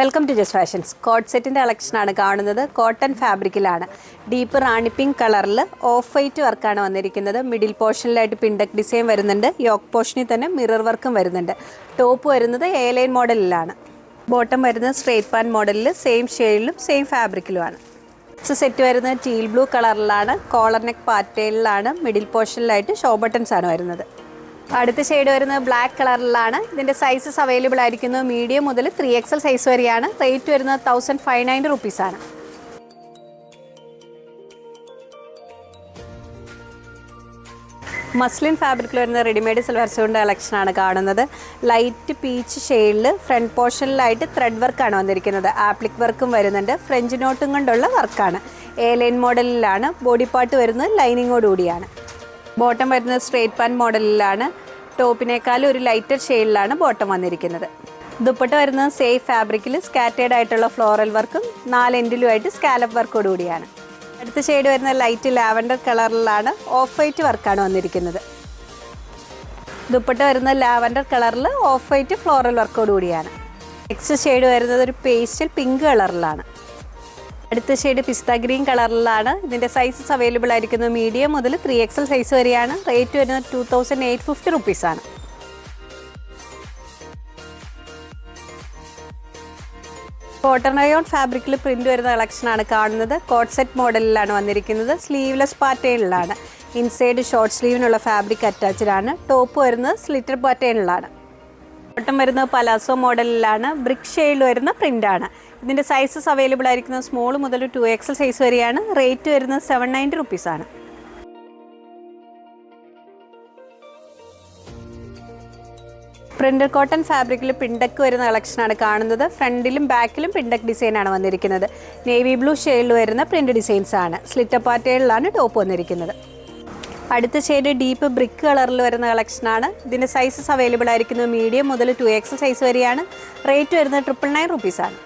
Welcome to just fashions. Coat സെറ്റിൻ്റെ കളക്ഷനാണ് കാണുന്നത്. കോട്ടൺ ഫാബ്രിക്കിലാണ്. ഡീപ്പ് റാണി പിങ്ക് കളറിൽ ഓഫ് വൈറ്റ് വർക്കാണ് വന്നിരിക്കുന്നത്. മിഡിൽ പോർഷനിലായിട്ട് പിൻഡക് ഡിസൈൻ വരുന്നുണ്ട്. യോക്ക് പോർഷനിൽ തന്നെ മിറർ വർക്കും വരുന്നുണ്ട്. ടോപ്പ് വരുന്നത് എ ലൈൻ മോഡലിലാണ്. ബോട്ടം വരുന്നത് സ്ട്രേറ്റ് പാൻ മോഡലിൽ സെയിം ഷെയ്ഡിലും സെയിം ഫാബ്രിക്കിലുമാണ്. സെറ്റ് വരുന്നത് ടീൽ ബ്ലൂ കളറിലാണ്. കോളർ നെക്ക് പാറ്റേണിലാണ്. മിഡിൽ പോർഷനിലായിട്ട് ഷോ ബട്ടൺസ് ആണ് വരുന്നത്. അടുത്ത ഷെയ്ഡ് വരുന്നത് ബ്ലാക്ക് കളറിലാണ്. ഇതിൻ്റെ സൈസസ് അവൈലബിൾ ആയിരിക്കുന്നത് മീഡിയം മുതൽ 3XL സൈസ് വരെയാണ്. റേറ്റ് വരുന്നത് 1590 റുപ്പീസാണ്. മസ്ലിൻ ഫാബ്രിക്കിൽ വരുന്ന റെഡിമെയ്ഡ് സിൽവർ സൂട്ടിൻ്റെ കളക്ഷനാണ് കാണുന്നത്. ലൈറ്റ് പീച്ച് ഷെയ്ഡിൽ ഫ്രണ്ട് പോർഷനിലായിട്ട് ത്രെഡ് വർക്കാണ് വന്നിരിക്കുന്നത്. ആപ്ലിക് വർക്കും വരുന്നുണ്ട്. ഫ്രഞ്ച് നോട്ടും കൊണ്ടുള്ള വർക്കാണ്. എ ലൈൻ മോഡലിലാണ്. ബോഡി പാർട്ട് വരുന്നത് ലൈനിങ്ങോടുകൂടിയാണ്. ബോട്ടം വരുന്നത് സ്ട്രേറ്റ് പാൻ മോഡലിലാണ്. ടോപ്പിനേക്കാളും ഒരു ലൈറ്റർ ഷെയ്ഡിലാണ് ബോട്ടം വന്നിരിക്കുന്നത്. ദുപ്പട്ട വരുന്നത് സേഫ് ഫാബ്രിക്കിൽ സ്കാറ്റേഡ് ആയിട്ടുള്ള ഫ്ലോറൽ വർക്കും 4 എൻഡിലുമായിട്ട് സ്കാലപ്പ് വർക്കോടുകൂടിയാണ്. അടുത്ത ഷെയ്ഡ് വരുന്നത് ലൈറ്റ് ലാവൻഡർ കളറിലാണ്. ഓഫ് വൈറ്റ് വർക്കാണ് വന്നിരിക്കുന്നത്. ദുപ്പട്ട വരുന്നത് ലാവൻഡർ കളറിൽ ഓഫ് വൈറ്റ് ഫ്ലോറൽ വർക്കോടുകൂടിയാണ്. നെക്സ്റ്റ് ഷെയ്ഡ് വരുന്നത് ഒരു പേസ്റ്റൽ പിങ്ക് കളറിലാണ്. അടുത്ത ഷെയ്ഡ് പിസ്ത ഗ്രീൻ കളറിലാണ്. ഇതിൻ്റെ സൈസസ് അവൈലബിൾ ആയിരിക്കുന്നത് മീഡിയം മുതൽ 3XL സൈസ് വരെയാണ്. റേറ്റ് വരുന്നത് 2850 റുപ്പീസാണ്. കോട്ടൺ റയോൺ ഫാബ്രിക്കിൽ പ്രിൻ്റ് വരുന്ന കളക്ഷനാണ് കാണുന്നത്. കോട്ട് സെറ്റ് മോഡലിലാണ് വന്നിരിക്കുന്നത്. സ്ലീവ്ലെസ് പാറ്റേണിലാണ്. ഇൻസൈഡ് ഷോർട്ട് സ്ലീവിനുള്ള ഫാബ്രിക് അറ്റാച്ച്ഡ് ആണ്. ടോപ്പ് വരുന്നത് സ്ലിറ്റർ പാറ്റേണിലാണ്. ബോട്ടം വരുന്നത് പലാസോ മോഡലിലാണ്. ബ്രിക്ക് ഷെയ്ഡിൽ വരുന്ന പ്രിൻ്റാണ്. ഇതിൻ്റെ സൈസസ് അവൈലബിൾ ആയിരിക്കുന്നത് സ്മോൾ മുതൽ 2XL സൈസ് വരെയാണ്. റേറ്റ് വരുന്നത് 790 റുപ്പീസാണ്. പ്രിൻ്റഡ് കോട്ടൺ ഫാബ്രിക്കിൽ പിൻഡക്ക് വരുന്ന കളക്ഷനാണ് കാണുന്നത്. ഫ്രണ്ടിലും ബാക്കിലും പിൻഡക്ക് ഡിസൈനാണ് വന്നിരിക്കുന്നത്. നേവി ബ്ലൂ ഷെയ്ഡിൽ വരുന്ന പ്രിൻ്റ് ഡിസൈൻസ് ആണ്. സ്ലിറ്റർ പാറ്റേണിലാണ് ടോപ്പ് വന്നിരിക്കുന്നത്. അടുത്ത ഷെയ്ഡ് ഡീപ്പ് ബ്രിക്ക് കളറിൽ വരുന്ന കളക്ഷനാണ്. ഇതിൻ്റെ സൈസസ് അവൈലബിൾ ആയിരിക്കുന്നത് മീഡിയം മുതൽ 2XL സൈസ് വരെയാണ്. റേറ്റ് വരുന്നത് 999 റുപ്പീസാണ്.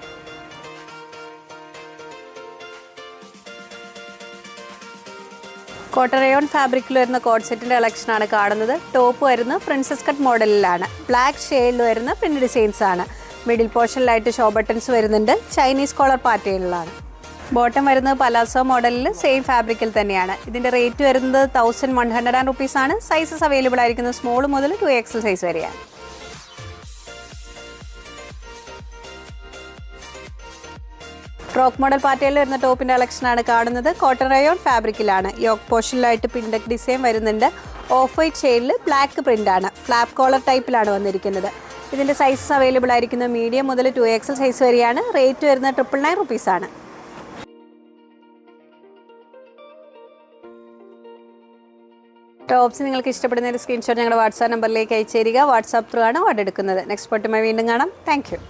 കോട്ടൺ റയോൺ ഫാബ്രിക്കിൽ വരുന്ന കോട്ട് സെറ്റിൻ്റെ കളക്ഷനാണ് കാണുന്നത്. ടോപ്പ് വരുന്നത് പ്രിൻസസ് കട്ട് മോഡലിലാണ്. ബ്ലാക്ക് ഷെയ്ഡിൽ വരുന്ന പ്രിൻ്റ് ഡിസൈൻസ് ആണ്. മിഡിൽ പോർഷനിലായിട്ട് ഷോ ബട്ടൺസ് വരുന്നുണ്ട്. ചൈനീസ് കോളർ പാറ്റേണിലാണ്. ബോട്ടം വരുന്നത് പലാസോ മോഡലിൽ സെയിം ഫാബ്രിക്കിൽ തന്നെയാണ്. ഇതിൻ്റെ റേറ്റ് വരുന്നത് 1100 റുപ്പീസാണ്. സൈസസ് അവൈലബിൾ ആയിരിക്കുന്നത് സ്മോൾ മുതൽ 2XL സൈസ് വരെയാണ്. ഫ്രോക്ക് മോഡൽ പാറ്റേണിൽ വരുന്ന ടോപ്പിൻ്റെ കളക്ഷനാണ് കാണുന്നത്. കോട്ടൺ റയോൺ ഫാബ്രിക്കിലാണ്. യോക്ക് പോർഷനിലായിട്ട് പിൻഡക് ഡിസൈൻ വരുന്നുണ്ട്. ഓഫ് വൈറ്റ് ഷെയ്ഡിൽ ബ്ലാക്ക് പ്രിൻ്റാണ്. ഫ്ലാപ്പ് കോളർ ടൈപ്പിലാണ് വന്നിരിക്കുന്നത്. ഇതിൻ്റെ സൈസസ് അവൈലബിൾ ആയിരിക്കുന്നത് മീഡിയം മുതൽ 2XL സൈസ് വരെയാണ്. റേറ്റ് വരുന്നത് 999 റുപ്പീസാണ്. ടോപ്സ് നിങ്ങൾക്ക് ഇഷ്ടപ്പെടുന്ന ഒരു സ്ക്രീൻഷോട്ട് ഞങ്ങളുടെ വാട്സാപ്പ് നമ്പറിലേക്ക് അയച്ചു തരിക. വാട്സാപ്പ് ത്രൂ ആണ് ഓർഡർ എടുക്കുന്നത്. നെക്സ്റ്റ് പോട്ടുമായി വീണ്ടും കാണാം. Thank you.